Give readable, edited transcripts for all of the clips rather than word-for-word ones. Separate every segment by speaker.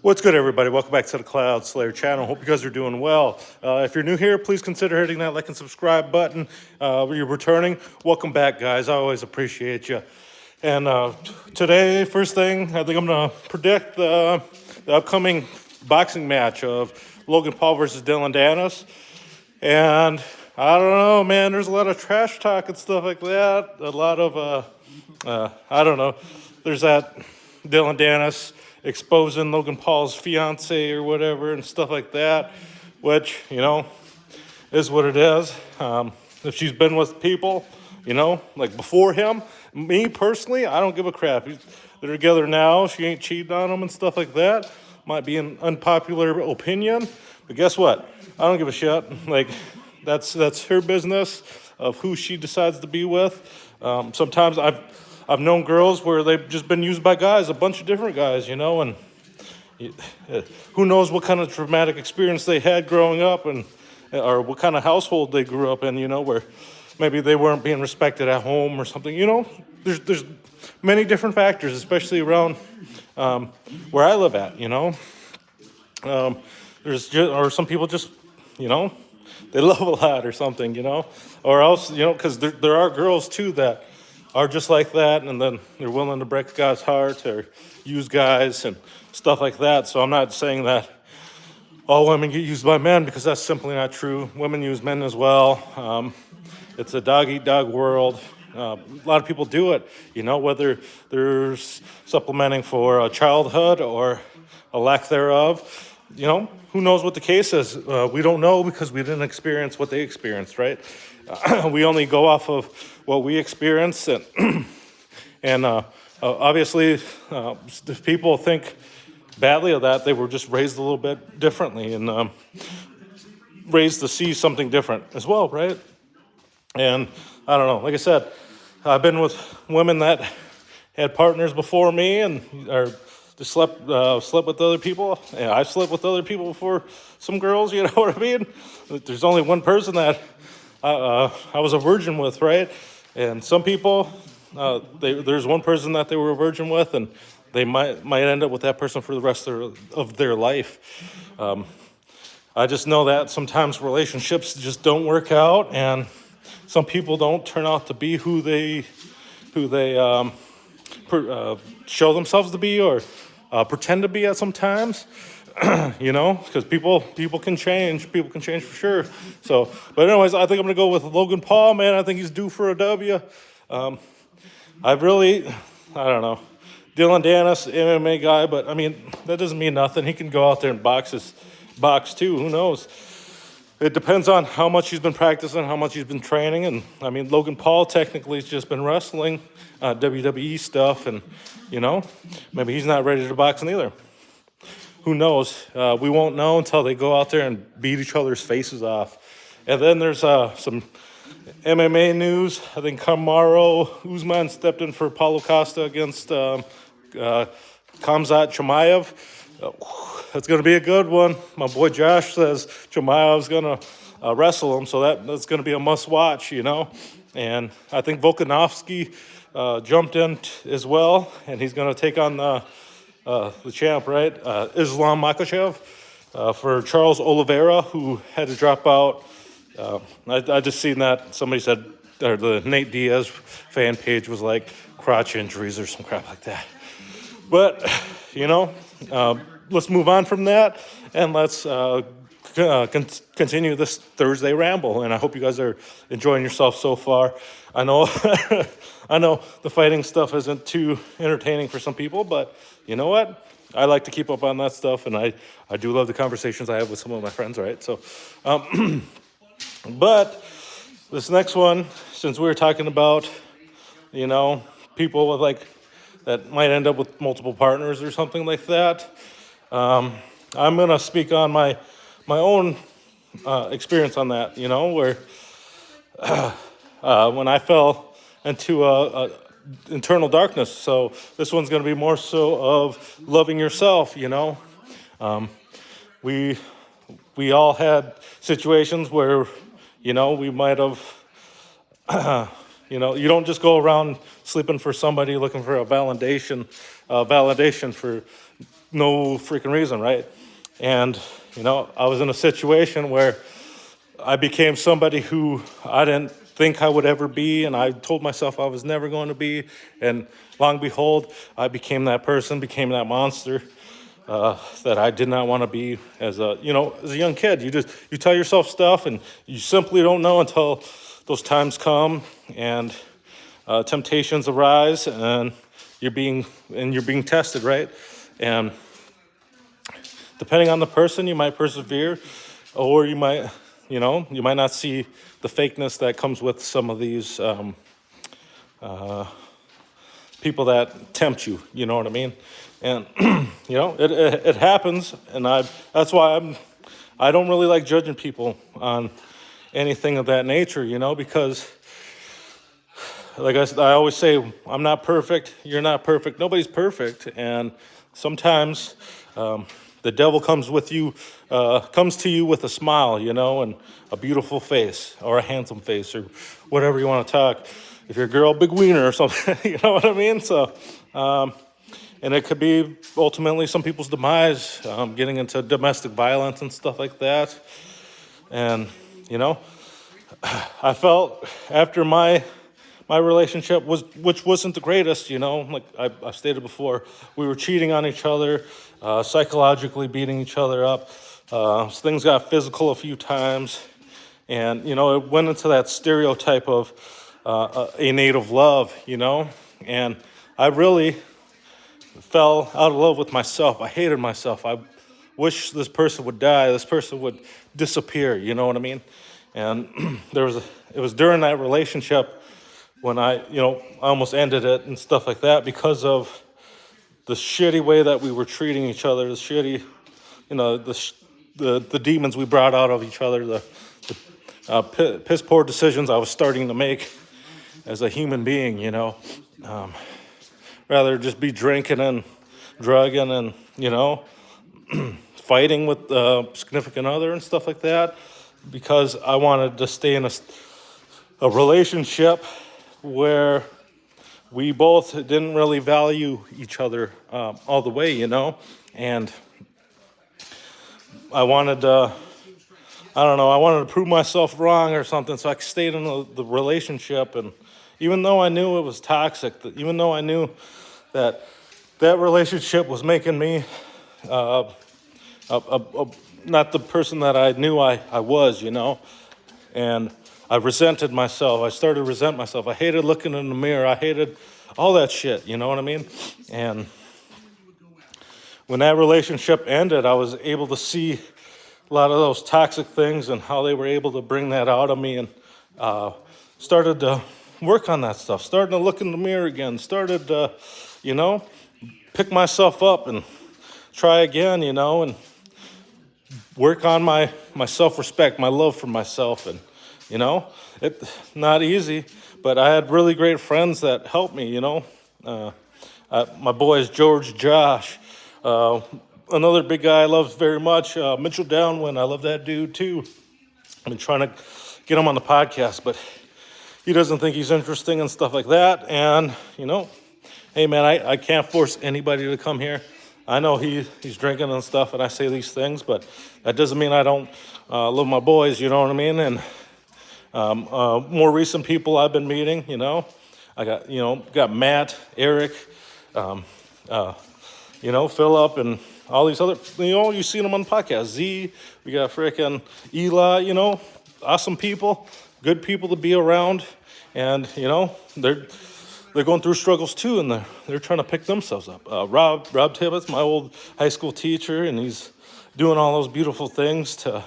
Speaker 1: What's good, everybody? Welcome back to the Cloud Slayer channel. Hope you guys are doing well. If you're new here, please consider hitting that like and subscribe button. When you're returning, welcome back, guys. I always appreciate you. And today, first thing, I think I'm going to predict the upcoming boxing match of Logan Paul versus Dylan Dennis. And I don't know, man, there's a lot of trash talk and stuff like that. A lot of, I don't know. There's that Dylan Dennis exposing Logan Paul's fiance or whatever and stuff like that, which, is what it is. If she's been with people, like before him, me personally, I don't give a crap. They're together now. She ain't cheating on him and stuff like that. Might be an unpopular opinion, but guess what? I don't give a shit. Like, that's her business of who she decides to be with. Sometimes I've known girls where they've just been used by guys, a bunch of different guys, and who knows what kind of traumatic experience they had growing up or what kind of household they grew up in, where maybe they weren't being respected at home or something, There's many different factors, especially around where I live at, or some people just, they love a lot or something, or else, because there are girls too that are just like that, and then they're willing to break a guy's heart or use guys and stuff like that. So I'm not saying that all women get used by men, because that's simply not true. Women use men as well. It's a dog-eat-dog world. A lot of people do it, whether they're supplementing for a childhood or a lack thereof. Who knows what the case is? We don't know because we didn't experience what they experienced, right? We only go off of what we experienced, and obviously, if people think badly of that, they were just raised a little bit differently and raised to see something different as well, right? And I don't know. Like I said, I've been with women that had partners before me and just slept with other people. And I've slept with other people before some girls. You know what I mean? There's only one person that I was a virgin with, right? And some people, there's one person that they were a virgin with, and they might end up with that person for the rest of their life. I just know that sometimes relationships just don't work out, and some people don't turn out to be who they show themselves to be or pretend to be at some times. Because people can change. People can change for sure. So, but anyways, I think I'm going to go with Logan Paul, man. I think he's due for a W. I don't know. Dylan Dennis, MMA guy, but, that doesn't mean nothing. He can go out there and box too. Who knows? It depends on how much he's been practicing, how much he's been training. And, Logan Paul technically has just been wrestling, WWE stuff, and, maybe he's not ready to box neither. Who knows? We won't know until they go out there and beat each other's faces off. And then there's some MMA news. I think Kamaru Usman stepped in for Paulo Costa against Khamzat Chimaev. That's going to be a good one. My boy Josh says Chimaev's going to wrestle him, so that's going to be a must-watch, And I think Volkanovski jumped in as well, and he's going to take on the champ, right? Islam Makhachev for Charles Oliveira, who had to drop out. I just seen that somebody said, or the Nate Diaz fan page was like crotch injuries or some crap like that. But, let's move on from that, and let's continue this Thursday ramble. And I hope you guys are enjoying yourself so far. I know I know the fighting stuff isn't too entertaining for some people, but you know what? I like to keep up on that stuff, and I do love the conversations I have with some of my friends, right? So, but this next one, since we were talking about, people with that might end up with multiple partners or something like that, I'm gonna speak on my own experience on that. Where when I fell into internal darkness. So this one's going to be more so of loving yourself. We all had situations where we might have you don't just go around sleeping for somebody looking for a validation for no freaking reason, right? And, I was in a situation where I became somebody who I didn't think I would ever be, and I told myself I was never going to be. And long behold, I became that person, became that monster that I did not want to be as a young kid. You tell yourself stuff, and you simply don't know until those times come and temptations arise, and you're being tested, right? And depending on the person, you might persevere, or you might not see the fakeness that comes with some of these people that tempt you. You know what I mean? And it happens, and that's why I don't really like judging people on anything of that nature. Because like I always say, I'm not perfect. You're not perfect. Nobody's perfect, and sometimes the devil comes to you with a smile, and a beautiful face or a handsome face or whatever you want to talk. If you're a girl, big wiener or something, you know what I mean? So, and it could be ultimately some people's demise, getting into domestic violence and stuff like that. And, I felt after my relationship which wasn't the greatest, like I stated before, we were cheating on each other, psychologically beating each other up. Things got physical a few times, and it went into that stereotype of a native love, and I really fell out of love with myself. I hated myself. I wish this person would die. This person would disappear. You know what I mean? And it was during that relationship when I almost ended it and stuff like that because of the shitty way that we were treating each other, the shitty, the demons we brought out of each other, the piss poor decisions I was starting to make as a human being, rather just be drinking and drugging and, fighting with the significant other and stuff like that, because I wanted to stay in a relationship where we both didn't really value each other all the way, and I wanted to, I wanted to prove myself wrong or something, so I stayed in the relationship. And even though I knew it was toxic, even though I knew that relationship was making me not the person that I knew I was, and I resented myself. I started to resent myself. I hated looking in the mirror. I hated all that shit, you know what I mean? And when that relationship ended, I was able to see a lot of those toxic things and how they were able to bring that out of me, and started to work on that stuff, started to look in the mirror again, started to, pick myself up and try again, and work on my self-respect, my love for myself. And, it's not easy, but I had really great friends that helped me, my boys, George, Josh, another big guy I love very much, Mitchell Downwind. I love that dude too. I've been trying to get him on the podcast, but he doesn't think he's interesting and stuff like that. And, hey man, I can't force anybody to come here. I know he's drinking and stuff, and I say these things, but that doesn't mean I don't love my boys, you know what I mean? And more recent people I've been meeting, I got Matt, Eric, Philip, and all these other, you've seen them on the podcast. Z, we got frickin' Eli, awesome people, good people to be around. And, they're going through struggles too, and they're trying to pick themselves up. Rob Tibbetts, my old high school teacher, and he's doing all those beautiful things to,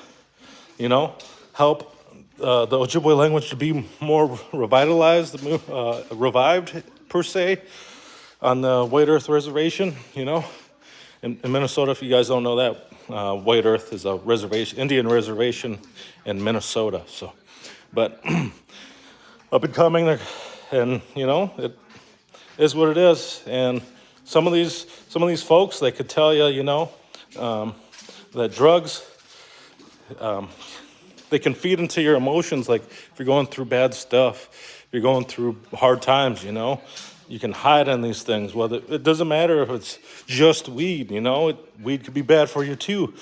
Speaker 1: help the Ojibwe language to be more revitalized, revived per se, on the White Earth Reservation. In Minnesota, if you guys don't know that, White Earth is a reservation, Indian reservation in Minnesota. So, but up and coming, and it is what it is. And some of these folks, they could tell you, that drugs, they can feed into your emotions. Like if you're going through bad stuff, if you're going through hard times, You can hide in these things. Whether it doesn't matter if it's just weed, weed could be bad for you too.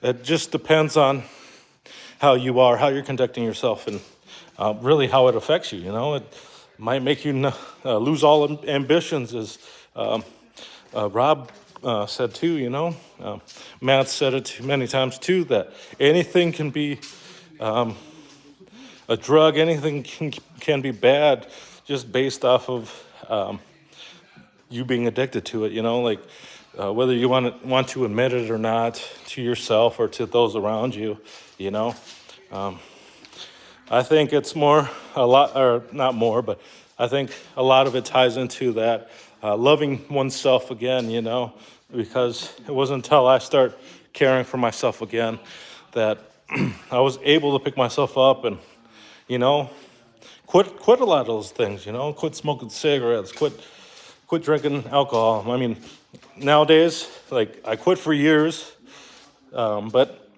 Speaker 1: It just depends on how you are, how you're conducting yourself, and really how it affects you. It might make you lose all ambitions, as Rob said too. Matt said it too many times too, that anything can be a drug. Anything can be bad just based off of you being addicted to it. Like whether you want to admit it or not, to yourself or to those around you. I think it's a lot, or not more, but I think a lot of it ties into that loving oneself again, because it wasn't until I start caring for myself again that I was able to pick myself up and, quit a lot of those things, quit smoking cigarettes, quit drinking alcohol. I mean, nowadays, like, I quit for years, but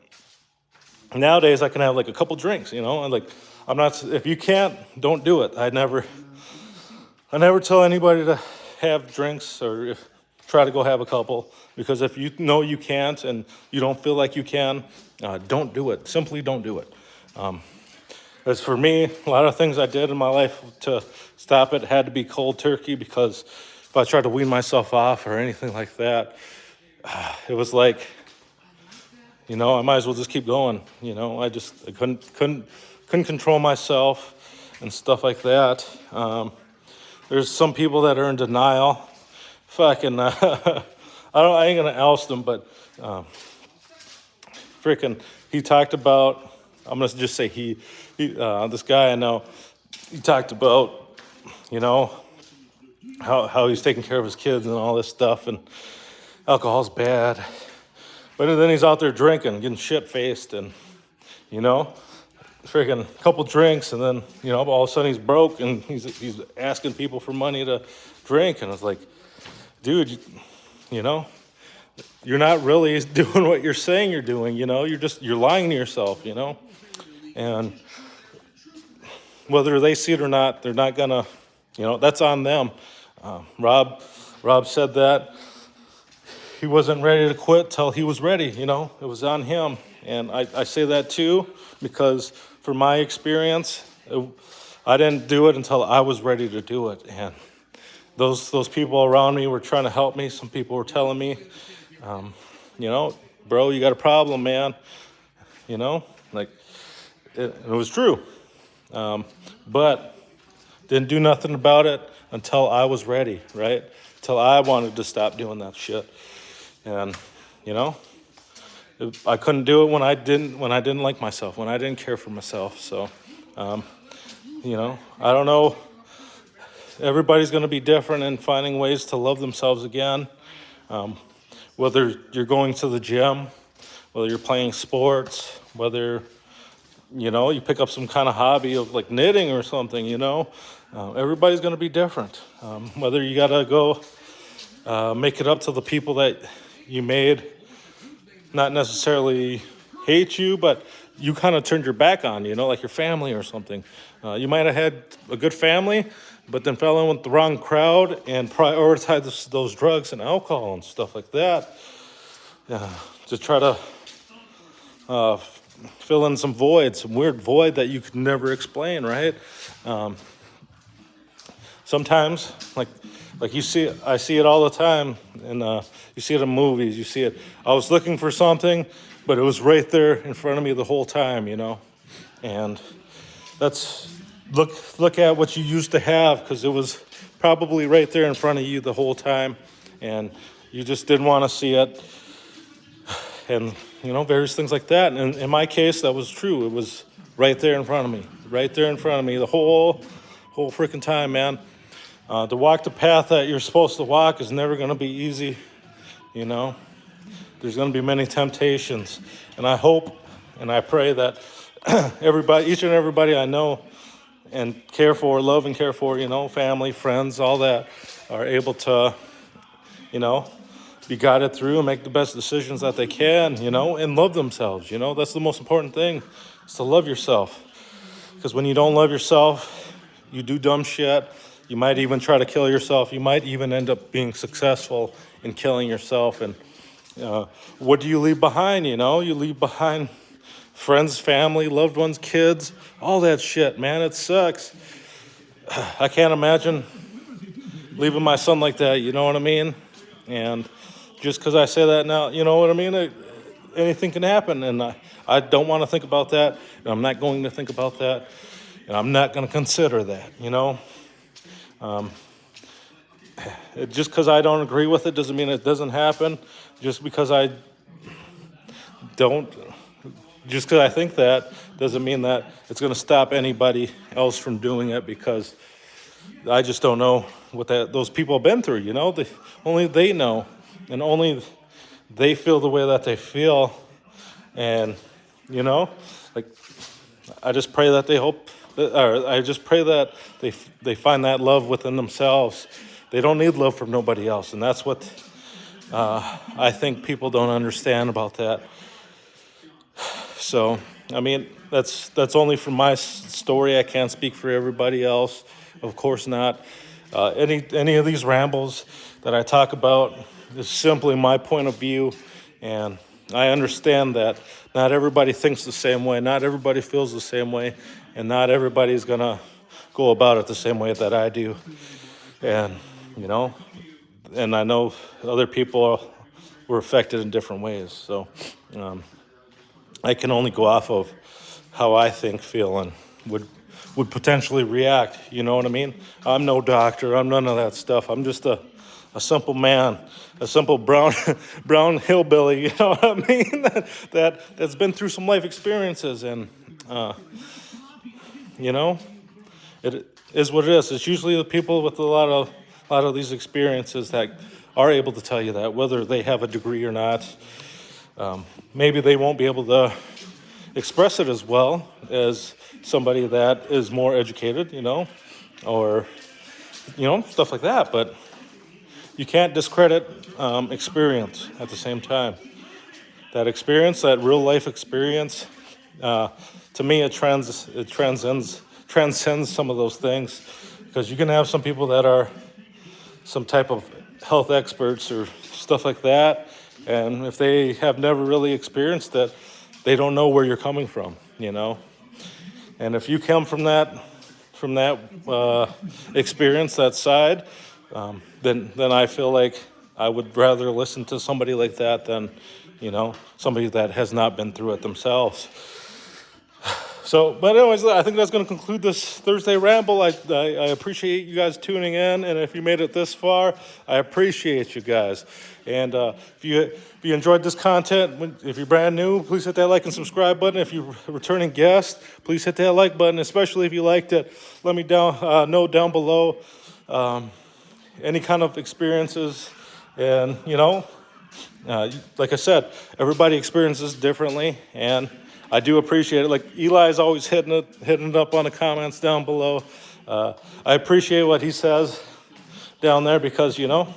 Speaker 1: nowadays I can have like a couple drinks, and like, I'm not, if you can't, don't do it. I never tell anybody to have drinks or try to go have a couple, because if you know you can't and you don't feel like you can, don't do it. Simply don't do it. As for me, a lot of things I did in my life to stop it had to be cold turkey, because if I tried to wean myself off or anything like that, it was like, I might as well just keep going. I couldn't control myself and stuff like that. There's some people that are in denial. Fucking, I ain't gonna oust them, but freaking, he talked about. I'm gonna just say he this guy I know. He talked about, how he's taking care of his kids and all this stuff, and alcohol's bad. But then he's out there drinking, getting shit-faced, and, freaking couple drinks, and then, all of a sudden he's broke, and he's asking people for money to drink, and it's like, dude, you're not really doing what you're saying you're doing, you're lying to yourself, and whether they see it or not, they're not gonna, that's on them. Rob said that he wasn't ready to quit till he was ready. It was on him. And I say that too, because for my experience, I didn't do it until I was ready to do it. And those people around me were trying to help me. Some people were telling me, bro, you got a problem, man. Like, it was true. But didn't do nothing about it until I was ready, right? Till I wanted to stop doing that shit. And, I couldn't do it when I didn't like myself, when I didn't care for myself. So, I don't know. Everybody's going to be different in finding ways to love themselves again. Whether you're going to the gym, whether you're playing sports, whether, you pick up some kind of hobby of like knitting or something, everybody's going to be different. Whether you got to go make it up to the people that you made not necessarily hate you, but you kind of turned your back on, like your family or something. You might have had a good family, but then fell in with the wrong crowd and prioritized those drugs and alcohol and stuff like that to try to fill in some weird void that you could never explain, right? Sometimes, like I see it all the time, and you see it in movies. You see it. I was looking for something, but it was right there in front of me the whole time, And that's look at what you used to have, because it was probably right there in front of you the whole time, and you just didn't want to see it, and various things like that. And in my case, that was true. It was right there in front of me, the whole freaking time, man. To walk the path that you're supposed to walk is never going to be easy, There's going to be many temptations. And I hope and I pray that each and everybody I know and love and care for, family, friends, all that, are able to, be guided through and make the best decisions that they can, and love themselves, That's the most important thing, is to love yourself. Because when you don't love yourself, you do dumb shit. You might even try to kill yourself. You might even end up being successful in killing yourself. And what do you leave behind? You know, you leave behind friends, family, loved ones, kids, all that shit, man. It sucks. I can't imagine leaving my son like that, you know what I mean? And just because I say that now, you know what I mean? Anything can happen, and I don't want to think about that, and I'm not going to think about that, and I'm not going to consider that, you know? Just because I don't agree with it doesn't mean it doesn't happen. Just because I don't, just because I think that doesn't mean that it's going to stop anybody else from doing it, because I just don't know what those people have been through, you know? Only they know, and only they feel the way that they feel. And, you know, like, I just pray that I just pray that they find that love within themselves. They don't need love from nobody else. And that's what I think people don't understand about that. So, I mean, that's only from my story. I can't speak for everybody else. Of course not. Any of these rambles that I talk about is simply my point of view, and I understand that not everybody thinks the same way, not everybody feels the same way, and not everybody's gonna go about it the same way that I do. And, you know, and I know other people were affected in different ways. So I can only go off of how I think, feel, and would potentially react. You know what I mean? I'm no doctor. I'm none of that stuff. I'm just a simple man, a simple brown hillbilly. You know what I mean? That's been through some life experiences, and you know, it is what it is. It's usually the people with a lot of these experiences that are able to tell you that, whether they have a degree or not. Maybe they won't be able to express it as well as somebody that is more educated, you know, or, you know, stuff like that. But you can't discredit experience at the same time. That experience, that real life experience, to me, it transcends some of those things, because you can have some people that are some type of health experts or stuff like that, and if they have never really experienced it, they don't know where you're coming from, you know. And if you come from that experience, that side, then I feel like I would rather listen to somebody like that than, you know, somebody that has not been through it themselves. So, but anyways, I think that's going to conclude this Thursday ramble. I appreciate you guys tuning in, and if you made it this far, I appreciate you guys. And if you enjoyed this content, if you're brand new, please hit that like and subscribe button. If you're a returning guest, please hit that like button, especially if you liked it. Let me know down below any kind of experiences. And, you know, like I said, everybody experiences differently, and I do appreciate it. Like Eli's always hitting it up on the comments down below. I appreciate what he says down there, because, you know,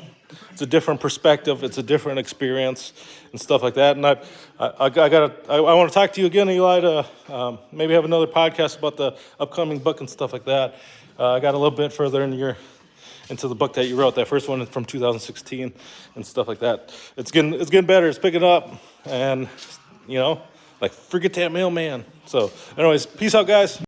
Speaker 1: it's a different perspective, it's a different experience and stuff like that. And I want to talk to you again, Eli, to maybe have another podcast about the upcoming book and stuff like that. I got a little bit further into the book that you wrote, that first one from 2016 and stuff like that. It's getting better, it's picking up, and, you know, like, forget that mailman. So anyways, peace out, guys.